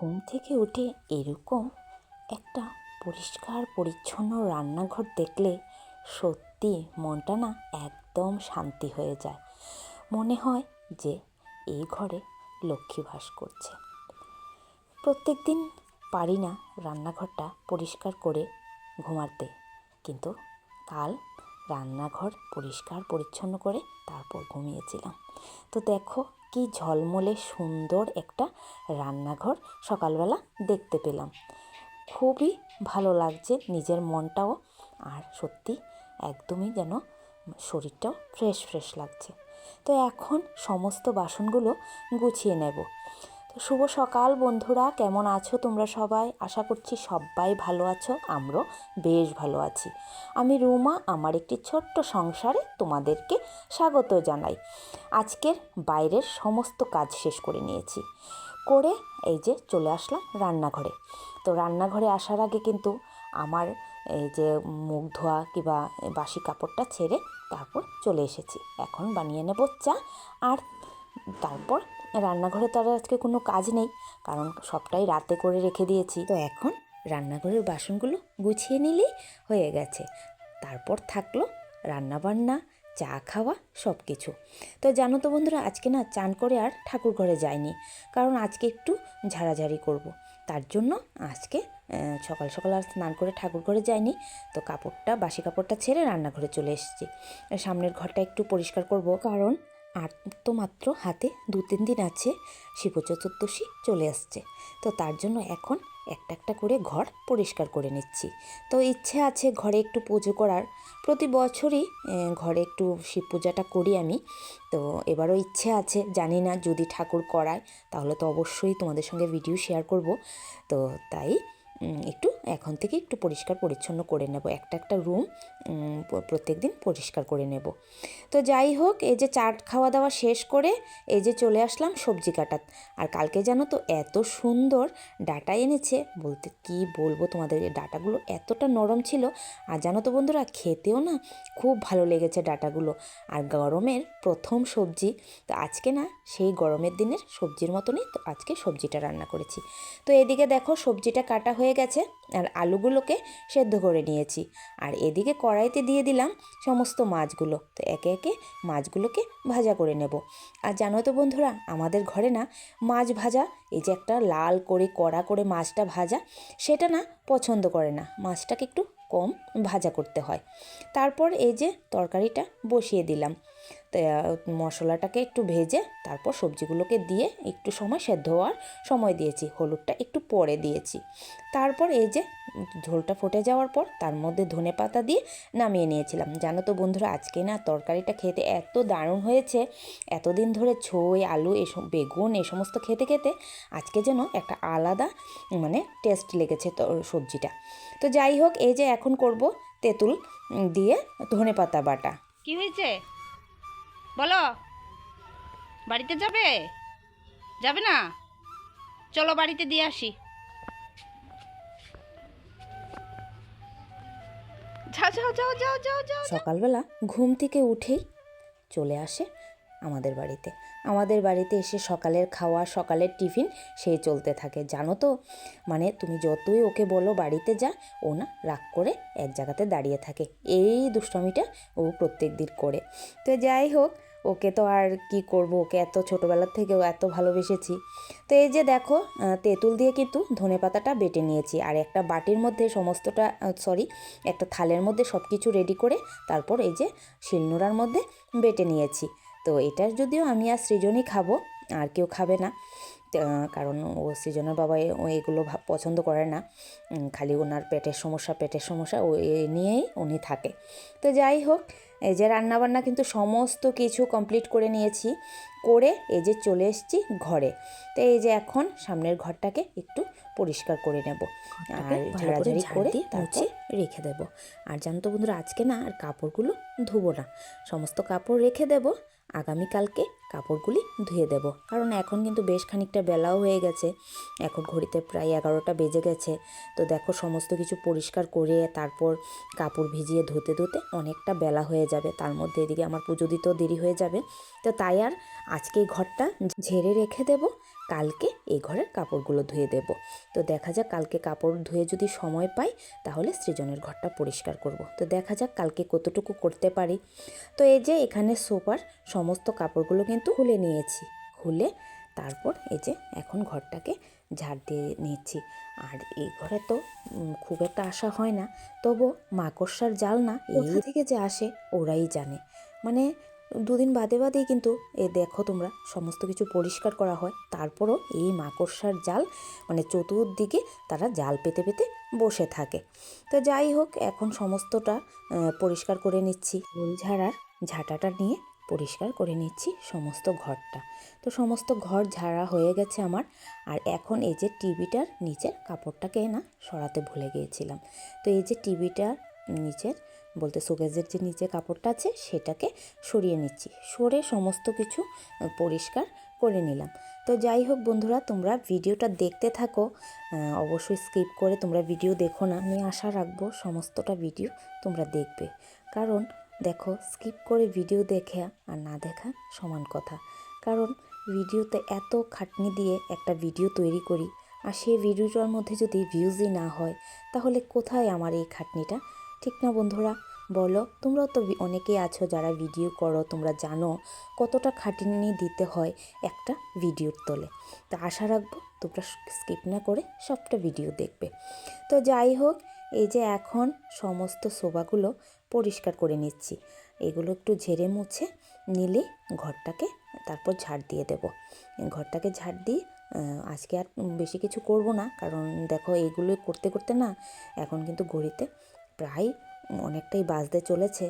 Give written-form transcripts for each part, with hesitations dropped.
ঘুম থেকে উঠে এরকম একটা পরিষ্কার পরিচ্ছন্ন রান্নাঘর দেখলে সত্যি মনটা না একদম শান্তি হয়ে যায়। মনে হয় যে এই ঘরে লক্ষ্মী বাস করছে। প্রত্যেক দিন পারি না রান্নাঘরটা পরিষ্কার করে ঘুমাতে, কিন্তু কাল রান্নাঘর পরিষ্কার পরিচ্ছন্ন করে তারপর ঘুমিয়েছিলাম। তো দেখো কি ঝলমলে সুন্দর একটা রান্নাঘর সকালবেলা দেখতে পেলাম। খুবই ভালো লাগছে নিজের মনটাও, আর সত্যি একদমই যেন শরীরটাও ফ্রেশ ফ্রেশ লাগছে। তো এখন সমস্ত বাসনগুলো গুছিয়ে নেব। তো শুভ সকাল বন্ধুরা, কেমন আছো তোমরা সবাই? আশা করছি সবাই ভালো আছো, আমরাও বেশ ভালো আছি। আমি রুমা, আমার একটি ছোট্ট সংসারে তোমাদেরকে স্বাগত জানাই। আজকের বাইরের সমস্ত কাজ শেষ করে নিয়েছি, করে এই যে চলে আসলাম রান্নাঘরে। তো রান্নাঘরে আসার আগে কিন্তু আমার এই যে মুখ ধোয়া কিংবা বাসি কাপড়টা ছেড়ে তারপর চলে এসেছি। এখন বানিয়ে নেব চা, আর তারপর রান্নাঘরে তো আর আজকে কোনো কাজ নেই, কারণ সবটাই রাতে করে রেখে দিয়েছি। তো এখন রান্নাঘরের বাসনগুলো গুছিয়ে নিলেই হয়ে গেছে। তারপর থাকলো রান্নাবান্না, চা খাওয়া, সব কিছু। তো জানো তো বন্ধুরা, আজকে না চান করে আর ঠাকুর ঘরে যাইনি, কারণ আজকে একটু ঝাড়াঝাড়ি করব। তার জন্য আজকে সকাল সকাল আর স্নান করে ঠাকুর ঘরে যাইনি। তো কাপড়টা, বাসি কাপড়টা ছেড়ে রান্নাঘরে চলে এসেছি। সামনের ঘরটা একটু পরিষ্কার করব, কারণ আর তো মাত্র হাতে 2-3 দিন আছে, শিব চতুর্দশী চলে আসছে। তো তার জন্য এখন একটা একটা করে ঘর পরিষ্কার করে নিচ্ছি। তো ইচ্ছে আছে ঘরে একটু পুজো করার। প্রতি বছরই ঘরে একটু শিব পূজাটা করি আমি। তো এবারও ইচ্ছে আছে, জানি না যদি ঠাকুর করায় তাহলে তো অবশ্যই তোমাদের সঙ্গে ভিডিও শেয়ার করব। তো তাই একটু এখন থেকে একটু পরিষ্কার পরিচ্ছন্ন করে নেব, একটা একটা রুম প্রত্যেক দিন পরিষ্কার করে নেব। তো যাই হোক, এই যে চাট খাওয়া দাওয়া শেষ করে এই যে চলে আসলাম সবজি কাটাত। আর কালকে জানো তো এত সুন্দর ডাঁটা এনেছে, বলতে কি বলবো তোমাদের, ডাঁটাগুলো এতটা নরম ছিল। আর জানো তো বন্ধুরা, খেতেও না খুব ভালো লেগেছে ডাঁটাগুলো। আর গরমের প্রথম সবজি, তো আজকে না সেই গরমের দিনের সবজির মতনই তো আজকে সবজিটা রান্না করেছি। তো এদিকে দেখো সবজিটা কাটা হয়ে গেছে, আর আলুগুলোকে সেদ্ধ করে নিয়েছি। আর এদিকে কড়াইতে দিয়ে দিলাম সমস্ত মাছগুলো। তো একে একে মাছগুলোকে ভাজা করে নেব। আর জানো তো বন্ধুরা, আমাদের ঘরে না মাছ ভাজা, এই যে একটা লাল করে কড়া করে মাছটা ভাজা, সেটা না পছন্দ করে না, মাছটাকে একটু কম ভাজা করতে হয়। তারপর এই যে তরকারিটা বসিয়ে দিলাম। তো মশলাটাকে একটু ভেজে তারপর সবজিগুলোকে দিয়ে একটু সময় সেদ্ধ হওয়ার সময় দিয়েছি, হলুদটা একটু পরে দিয়েছি। তারপর এই যে ঝোলটা ফুটে যাওয়ার পর তার মধ্যে ধনেপাতা দিয়ে নামিয়ে নিয়েছিলাম। জানো তো বন্ধুরা, আজকে না তরকারিটা খেতে এত দারুণ হয়েছে। এতদিন ধরে ছই, আলু, বেগুন এই সমস্ত খেতে খেতে আজকে যেন একটা আলাদা টেস্ট লেগেছে সবজিটা। তো যাই হোক, এই যে এখন করব তেঁতুল দিয়ে ধনেপাতা বাটা। কি হয়েছে বলো? বাড়িতে যাবে? যাবে না? চলো বাড়িতে দিয়ে আসি। যাও যাও যাও যাও যাও যাও। সকালবেলা ঘুম থেকে উঠেই চলে আসে আমাদের বাড়িতে। আমাদের বাড়িতে এসে সকালের খাওয়া, সকালের টিফিন সেই চলতে থাকে। জানো তো, তুমি যতই ওকে বলো বাড়িতে যা, ও না রাগ করে এক জায়গাতে দাঁড়িয়ে থাকে। এই দুষ্টামিটা ও প্রত্যেক দিন করে। তো যাই হোক, ওকে তো আর কি করব, ওকে এত ছোটোবেলার থেকেও এত ভালোবেসেছি। তো এই যে দেখো, তেঁতুল দিয়ে কিন্তু ধনেপাতাটা বেটে নিয়েছি, আর একটা বাটির মধ্যে সমস্তটা একটা থালের মধ্যে সব কিছু রেডি করে তারপর এই যে শিলনোড়ার মধ্যে বেটে নিয়েছি। তো এটার যদিও আমি আর সৃজনই খাবো, আর কেউ খাবে না, কারণ ও সৃজনের বাবা ও এগুলো পছন্দ করে না। খালি ওনার পেটের সমস্যা ও এ নিয়েই উনি থাকে। তো যাই হোক, এই যে রান্নাবান্না কিন্তু সমস্ত কিছু কমপ্লিট করে নিয়েছি, করে এই যে চলে এসেছি ঘরে। তো এই যে এখন সামনের ঘরটাকে একটু পরিষ্কার করে নেব, আর ঝাড়াঝাড়ি করে মুছে রেখে দেব। আর জানো তো বন্ধুরা, আজকে না আর কাপড়গুলো ধুবো না, সমস্ত কাপড় রেখে দেব, আগামীকালকে কাপড়গুলি ধুয়ে দেব। কারণ এখন কিন্তু বেশ খানিকটা বেলাও হয়ে গেছে, এখন ঘড়িতে প্রায় 11টা বেজে গেছে। তো দেখো সমস্ত কিছু পরিষ্কার করে তারপর কাপড় ভিজিয়ে ধুতে ধুতে অনেকটা বেলা হয়ে যাবে, তার মধ্যে এদিকে আমার পুজো দিতেও দেরি হয়ে যাবে। তো তাই আর আজকে ঘরটা ঝেড়ে রেখে দেব, কালকে এই ঘরের কাপড়গুলো ধুয়ে দেব। তো দেখা যাক কালকে কাপড় ধুয়ে যদি সময় পাই তাহলে সৃজনের ঘরটা পরিষ্কার করব। তো দেখা যাক কালকে কতটুকু করতে পারি। তো এই যে এখানে সোফার সমস্ত কাপড়গুলো কিন্তু খুলে নিয়েছি। খুলে তারপর এই যে এখন ঘরটাকে ঝাড় দিয়ে নিচ্ছি। আর এই ঘরে তো খুব একটা আসা হয় না, তবু মাকড়সার জাল না কোথা থেকে যে আসে ওরাই জানে। মানে দুদিন বাদে বাদেই কিন্তু দেখো তোমরা সমস্ত কিছু পরিষ্কার করা হয়, তারপরও এই মাকড়সার জাল মানে চতুর্দিকে তারা জাল পেতে পেতে বসে থাকে। তো যাই হোক, এখন সমস্তটা পরিষ্কার করে নিচ্ছি। ফুল ঝাড়ার ঝাঁটাটা নিয়ে পরিষ্কার করে নিচ্ছি সমস্ত ঘরটা। তো সমস্ত ঘর ঝাড়া হয়ে গেছে আমার। আর এখন এই যে টিভিটার নিচের কাপড়টাকে না সরাতে ভুলে গিয়েছিলাম। তো এই যে টিভিটার নিচের বলতে শোকেজের যে নিচে কাপড়টা আছে সেটাকে সরিয়ে নিচ্ছি। সরে সমস্ত কিছু পরিষ্কার করে নিলাম। তো যাই হোক বন্ধুরা, তোমরা ভিডিওটা দেখতে থাকো, অবশ্যই স্কিপ করে তোমরা ভিডিও দেখো না। আমি আশা রাখবো সমস্তটা ভিডিও তোমরা দেখবে, কারণ দেখো স্কিপ করে ভিডিও দেখে আর না দেখা সমান কথা। কারণ ভিডিওতে এত খাটনি দিয়ে একটা ভিডিও তৈরি করি, আর সেই ভিডিওটার মধ্যে যদি ভিউজই না হয় তাহলে কোথায় আমার এই খাটনিটা? ঠিক না বন্ধুরা, বলো? তোমরাও তো অনেকেই আছো যারা ভিডিও করো, তোমরা জানো কতটা খাটনি দিতে হয় একটা ভিডিওর তলে। তো আশা রাখবো তোমরা স্কিপ না করে সবটা ভিডিও দেখবে। তো যাই হোক, এই যে এখন সমস্ত সোফাগুলো পরিষ্কার করে নিচ্ছি। এগুলো একটু ঝেড়ে মুছে নিলে ঘরটাকে তারপর ঝাড় দিয়ে দেব। ঘরটাকে ঝাড় দিয়ে আজকে আর বেশি কিছু করব না, কারণ দেখো এইগুলো করতে করতে না এখন কিন্তু ঘড়িতে প্রায় অনেকটাই বাজতে চলেছে,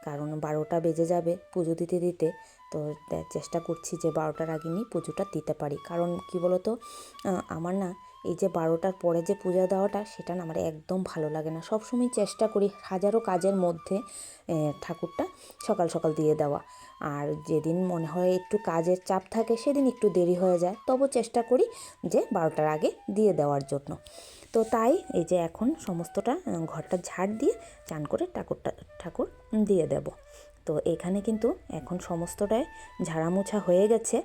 কারণ 12টা বেজে যাবে পুজো দিতে দিতে। তো চেষ্টা করছি যে 12টার আগে নিয়ে পুজোটা দিতে পারি। কারণ কি বলো তো, আমার না এই যে 12টার পরে যে পূজা দেওয়াটা সেটা না আমার একদম ভালো লাগে না। সবসময় চেষ্টা করি হাজারো কাজের মধ্যে ঠাকুরটা সকাল সকাল দিয়ে দেওয়া। আর যেদিন মনে হয় একটু কাজের চাপ থাকে সেদিন একটু দেরি হয়ে যায়, তবু চেষ্টা করি যে 12টার আগে দিয়ে দেওয়ার জন্য। তো তাই এই যে এখন সমস্তটা ঘরটা ঝাড় দিয়ে চান করে ঠাকুর দিয়ে দেব। তো এখানে কিন্তু এখন সমস্তটাই ঝাড়া মোছা হয়ে গেছে।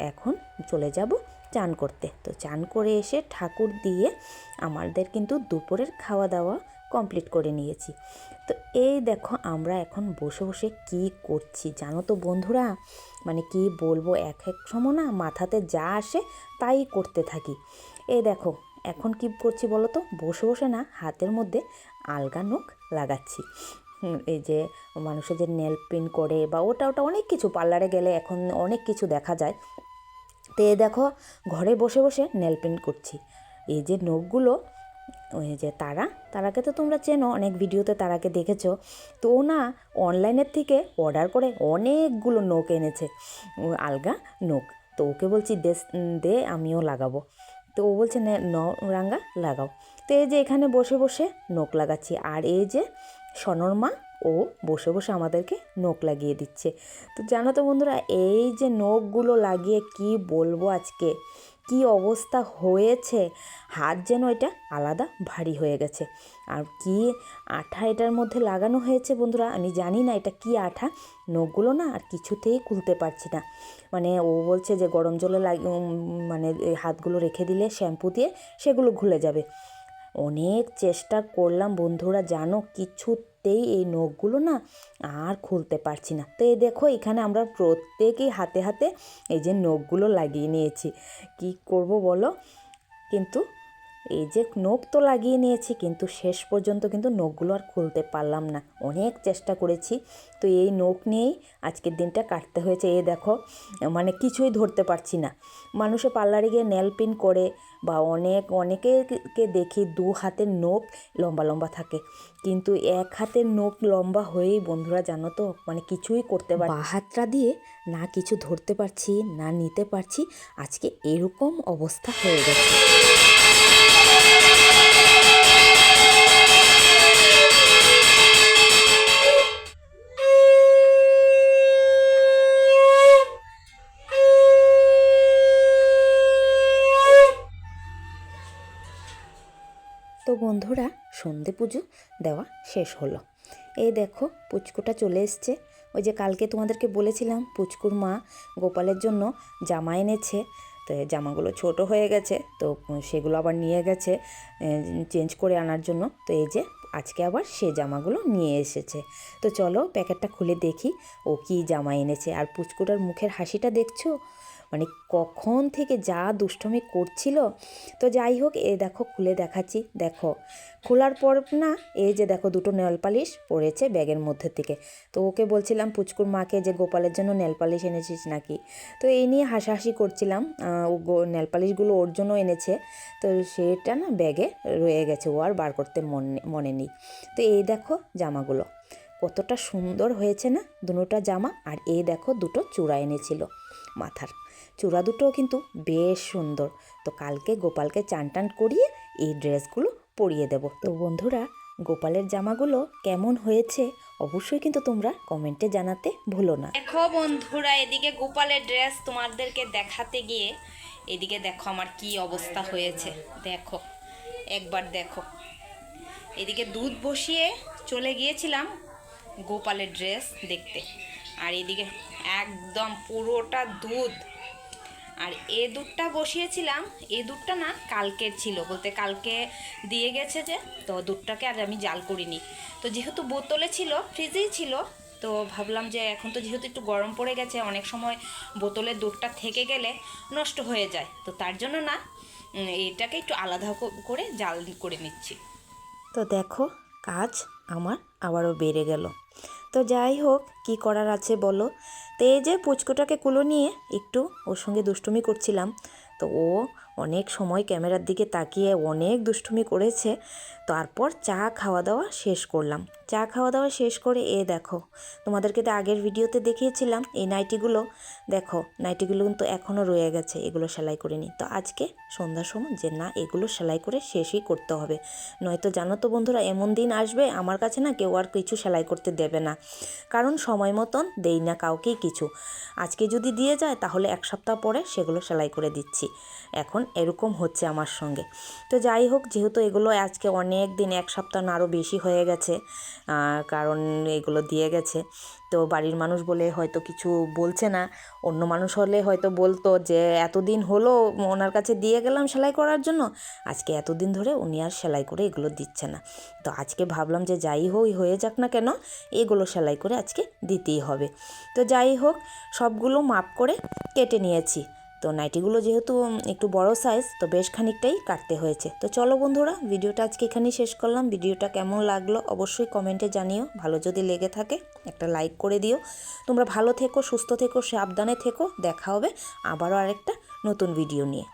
এখন চলে যাব চান করতে। তো চান করে এসে ঠাকুর দিয়ে আমাদের কিন্তু দুপুরের খাওয়া দাওয়া কমপ্লিট করে নিয়েছি। তো এই দেখো আমরা এখন বসে বসে কি করছি জানো তো বন্ধুরা, মানে কি বলবো, এক এক সময় না মাথাতে যা আসে তাই করতে থাকি। এই দেখো এখন কি করছি বলো তো, বসে বসে না হাতের মধ্যে আলগা নখ লাগাচ্ছি। এই যে মানুষের যে নেল পেন্ট করে বা ওটা অনেক কিছু, পার্লারে গেলে এখন অনেক কিছু দেখা যায়। তো এই দেখো ঘরে বসে বসে নেল পেন্ট করছি। এই যে নখগুলো, ওই যে তারাকে তো তোমরা চেনো, অনেক ভিডিওতে তারাকে দেখেছো। তো ও না অনলাইনের থেকে অর্ডার করে অনেকগুলো নখ এনেছে, আলগা নখ। তো ওকে বলছি দে আমিও লাগাবো। তো ও বলছে রাঙ্গা লাগাও। তো এই যে এখানে বসে বসে নখ লাগাচ্ছি। আর এই যে সনর মা, ও বসে বসে আমাদেরকে নখ লাগিয়ে দিচ্ছে। তো জানো তো বন্ধুরা, এই যে নখগুলো লাগিয়ে কি বলবো আজকে কি অবস্থা হয়েছে, হাত যেন এটা আলাদা ভারী হয়ে গেছে। আর কি আঠা এটার মধ্যে লাগানো হয়েছে বন্ধুরা, আমি জানি না এটা কি আঠা। নখগুলো না আর কিছুতেই খুলতে পারছি না। মানে ও বলছে যে গরম জলে মানে হাতগুলো রেখে দিলে শ্যাম্পু দিয়ে সেগুলো খুলে যাবে। অনেক চেষ্টা করলাম বন্ধুরা, জানো কিছুতেই এই নখগুলো না আর খুলতে পারছি না। তো এই দেখো এখানে আমরা প্রত্যেকেই হাতে হাতে এই যে নখগুলো লাগিয়ে নিয়েছি। কি করব বলো, কিন্তু এই যে নখ তো লাগিয়ে নিয়েছি, কিন্তু শেষ পর্যন্ত কিন্তু নখগুলো আর খুলতে পারলাম না। অনেক চেষ্টা করেছি, তো এই নখ নিয়েই আজকের দিনটা কাটতে হয়েছে। এই দেখো মানে কিছুই ধরতে পারছি না। মানুষে পার্লারে গিয়ে নেল পেন্ট করে বা অনেকে দেখি 2 হাতের নখ লম্বা লম্বা থাকে, কিন্তু 1 হাতের নখ লম্বা হয়েই বন্ধুরা জানো তো মানে কিছুই করতে পারি, বাঁ হাতটা দিয়ে না কিছু ধরতে পারছি না নিতে পারছি। আজকে এরকম অবস্থা হয়ে গেছে। তো বন্ধুরা সন্ধে পুজো দেওয়া শেষ হলো। এই দেখো পুচকুটা চলে এসছে। ওই যে কালকে তোমাদেরকে বলেছিলাম পুচকুর মা গোপালের জন্য জামা এনেছে। তো এই জামাগুলো ছোট হয়ে গেছে, তো সেগুলো আবার নিয়ে গেছে চেঞ্জ করে আনার জন্য। তো এই যে আজকে আবার সে জামাগুলো নিয়ে এসেছে। তো চলো প্যাকেটটা খুলে দেখি ও কি জামা এনেছে। আর পুচকুটার মুখের হাসিটা দেখছো, মানে কখন থেকে যা দুষ্টুমি করছিল। তো যাই হোক, এ দেখো খুলে দেখাচ্ছি। দেখো খোলার পর না, এই যে দেখো দুটো নেল পালিশ পড়েছে ব্যাগের মধ্যে থেকে। তো ওকে বলছিলাম পুচকুর মাকে যে গোপালের জন্য নেল পালিশ এনেছিস নাকি। তো এই নিয়ে হাসাহাসি করছিলাম, ও নেল পালিশগুলো ওর জন্য এনেছে। তো সেটা না ব্যাগে রয়ে গেছে, ও আর বার করতে মনে নেই। তো এই দেখো জামাগুলো কতটা সুন্দর হয়েছে না দুটোটা জামা। আর এই দেখো দুটো চূড়া এনেছিল মাথার, চূড়া দুটোও কিন্তু বেশ সুন্দর। তো কালকে গোপালকে চান টান করিয়ে এই ড্রেসগুলো পরিয়ে দেব। তো বন্ধুরা, গোপালের জামাগুলো কেমন হয়েছে অবশ্যই কিন্তু তোমরা কমেন্টে জানাতে ভুলো না। দেখো বন্ধুরা, এদিকে গোপালের ড্রেস তোমাদেরকে দেখাতে গিয়ে এদিকে দেখো আমার কি অবস্থা হয়েছে। দেখো একবার দেখো, এদিকে দুধ বসিয়ে চলে গিয়েছিলাম গোপালের ড্রেস দেখতে, আর এদিকে একদম পুরোটা দুধ। আর এই দুধটা বসিয়েছিলাম, এই দুধটা না কালকের ছিল, বলতে কালকে দিয়ে গেছে যে, তো দুধটাকে আর আমি জাল করিনি। তো যেহেতু বোতলে ছিল, ফ্রিজেই ছিল, তো ভাবলাম যে এখন তো যেহেতু একটু গরম পড়ে গেছে, অনেক সময় বোতলের দুধটা থেকে গেলে নষ্ট হয়ে যায়, তো তার জন্য না এটাকে একটু আলাদা করে জাল করে নিচ্ছি। তো দেখো কাজ আমার আবারও বেড়ে গেল। তো যাই হোক, কি করার আছে বলো। তো এই যে পুচকুটাকে কুলো নিয়ে একটু ওর সঙ্গে দুষ্টুমি করছিলাম। তো ও অনেক সময় ক্যামেরার দিকে তাকিয়ে অনেক দুষ্টুমি করেছে। তারপর চা খাওয়া দাওয়া শেষ করলাম। চা খাওয়া দাওয়া শেষ করে দেখো, তোমাদেরকে তো আগের ভিডিওতে দেখিয়েছিলাম এই নাইটিগুলো। দেখো নাইটিগুলো কিন্তু এখনও রয়ে গেছে, এগুলো সেলাই করে নিই। তো আজকে সন্ধ্যার সময় যে না, এগুলো সেলাই করে শেষই করতে হবে, নয়তো জানো তো বন্ধুরা এমন দিন আসবে আমার কাছে না কেউ আর কিছু সেলাই করতে দেবে না, কারণ সময় মতন দেই না কাউকেই কিছু। আজকে যদি দিয়ে যায় তাহলে এক সপ্তাহ পরে সেগুলো সেলাই করে দিচ্ছি। এখন এরকম হচ্ছে আমার সঙ্গে। তো যাই হোক, যেহেতু এগুলো আজকে অনেক দিন, এক সপ্তাহ না আরও বেশি হয়ে গেছে, কারণ এগুলো দিয়ে গেছে। তো বাড়ির মানুষ বলে হয়তো কিছু বলছে না, অন্য মানুষ হলে হয়তো বলতো যে এতদিন হলো ওনার কাছে দিয়ে গেলাম সেলাই করার জন্য, আজকে এতদিন ধরে উনি আর সেলাই করে এগুলো দিচ্ছে না। তো আজকে ভাবলাম যে যাই হোক হয়ে যাক না কেন, এগুলো সেলাই করে আজকে দিতেই হবে। তো যাই হোক, সবগুলো মাপ করে কেটে নিয়েছি। তো নাইটিগুলো যেহেতু একটু বড় সাইজ, তো বেশ খানিকটাই কাটতে হয়েছে। তো চলো বন্ধুরা, ভিডিওটা আজকে এখানেই শেষ করলাম। ভিডিওটা কেমন লাগলো অবশ্যই কমেন্টে জানিও। ভালো যদি লেগে থাকে একটা লাইক করে দিও। তোমরা ভালো থেকো, সুস্থ থেকো, সাবধানে থেকো। দেখা হবে আবারও আরেকটা নতুন ভিডিও নিয়ে।